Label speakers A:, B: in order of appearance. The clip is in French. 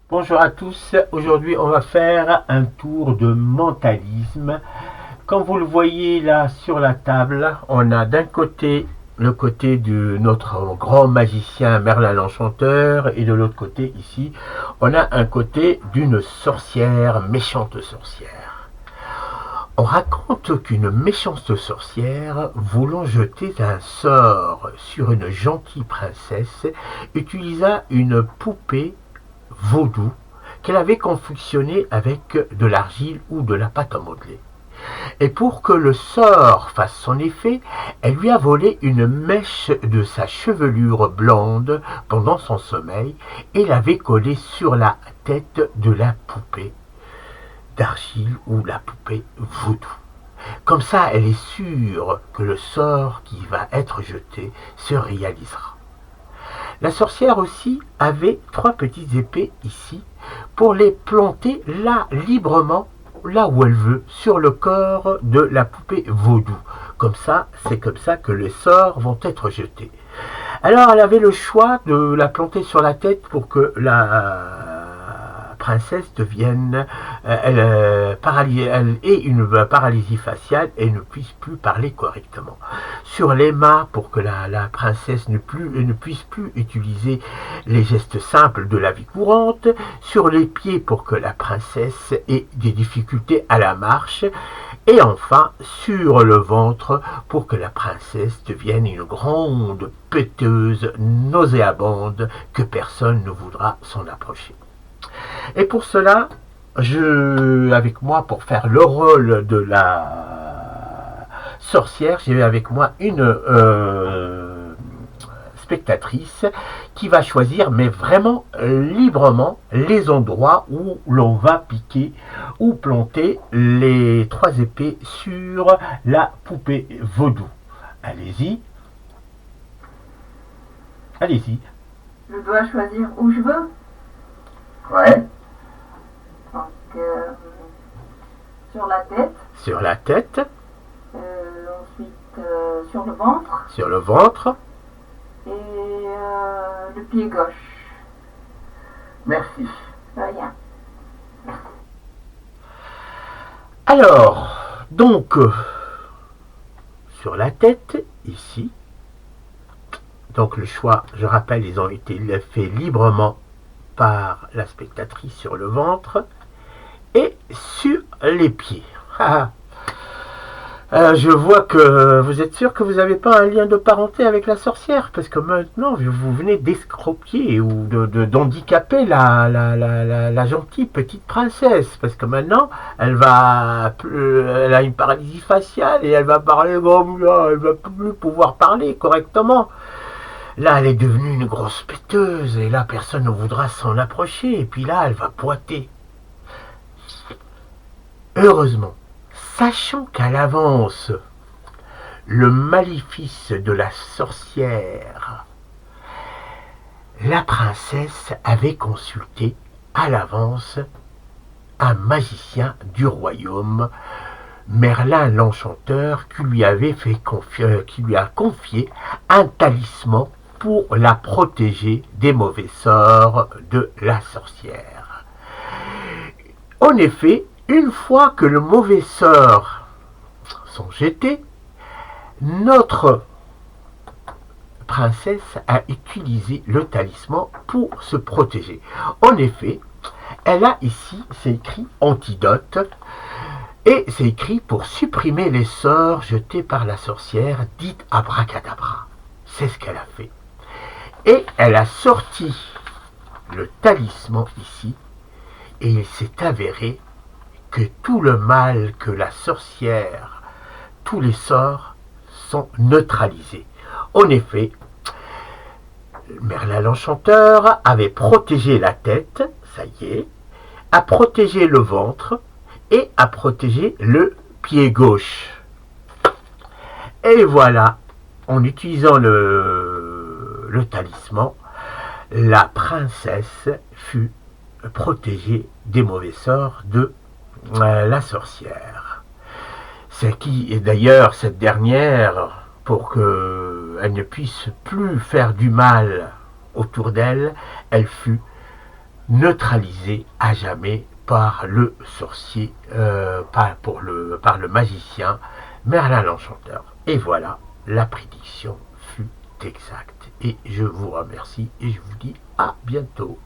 A: Bonjour à tous, aujourd'hui on va faire un tour de mentalisme. Comme vous le voyez là sur la table, on a d'un côté le côté de notre grand magicien Merlin l'Enchanteur et de l'autre côté ici, on a un côté d'une sorcière, méchante sorcière. On raconte qu'une méchante sorcière, voulant jeter un sort sur une gentille princesse, utilisa une poupée vaudou qu'elle avait confectionné avec de l'argile ou de la pâte à modeler. Et pour que le sort fasse son effet, elle lui a volé une mèche de sa chevelure blonde pendant son sommeil et l'avait collée sur la tête de la poupée d'argile ou la poupée vaudou. Comme ça, elle est sûre que le sort qui va être jeté se réalisera. La sorcière aussi avait trois petites épées ici pour les planter là librement, là où elle veut, sur le corps de la poupée vaudou. Comme ça, c'est comme ça que les sorts vont être jetés. Alors elle avait le choix de la planter sur la tête pour que la princesse devienne, elle ait une paralysie faciale et ne puisse plus parler correctement. Sur les mains pour que la princesse ne puisse plus utiliser les gestes simples de la vie courante. Sur les pieds pour que la princesse ait des difficultés à la marche. Et enfin, sur le ventre, pour que la princesse devienne une grande péteuse nauséabonde que personne ne voudra s'en approcher. Et pour cela, avec moi, pour faire le rôle de la sorcière, j'ai avec moi une spectatrice qui va choisir, mais vraiment librement, les endroits où l'on va piquer ou planter les trois épées sur la poupée vaudou. Allez-y. Allez-y.
B: Je dois choisir où je veux.
A: Ouais.
B: Donc, sur la tête.
A: Sur la tête.
B: Ensuite, sur le ventre.
A: Sur le ventre.
B: Et le pied gauche.
A: Merci.
B: Rien.
A: Alors, donc, sur la tête, ici. Donc le choix, je rappelle, ils ont été faits librement par la spectatrice sur le ventre et sur les pieds. Je vois que vous êtes sûr que vous n'avez pas un lien de parenté avec la sorcière, parce que maintenant vous venez d'escroquer ou d'handicaper la gentille petite princesse, parce que maintenant elle a une paralysie faciale et elle va parler comme ça, elle va plus pouvoir parler correctement. Là, elle est devenue une grosse péteuse, et là, personne ne voudra s'en approcher, et puis là, elle va boiter. Heureusement, sachant qu'à l'avance, le maléfice de la sorcière, la princesse avait consulté à l'avance un magicien du royaume, Merlin l'Enchanteur, qui lui a confié un talisman pour la protéger des mauvais sorts de la sorcière. En effet, une fois que le mauvais sort sont jetés, notre princesse a utilisé le talisman pour se protéger. En effet, elle a ici, c'est écrit antidote, et c'est écrit pour supprimer les sorts jetés par la sorcière, dite abracadabra. C'est ce qu'elle a fait. Et elle a sorti le talisman ici, et il s'est avéré que tout le mal que la sorcière, tous les sorts sont neutralisés. En effet, Merlin l'Enchanteur avait protégé la tête, ça y est, a protégé le ventre et a protégé le pied gauche. Et voilà, en utilisant le talisman, la princesse fut protégée des mauvais sorts de la sorcière. C'est qui, et d'ailleurs, cette dernière, pour qu'elle ne puisse plus faire du mal autour d'elle, elle fut neutralisé à jamais par le sorcier, par le magicien Merlin l'Enchanteur. Et voilà, la prédiction fut exacte. Et je vous remercie et je vous dis à bientôt.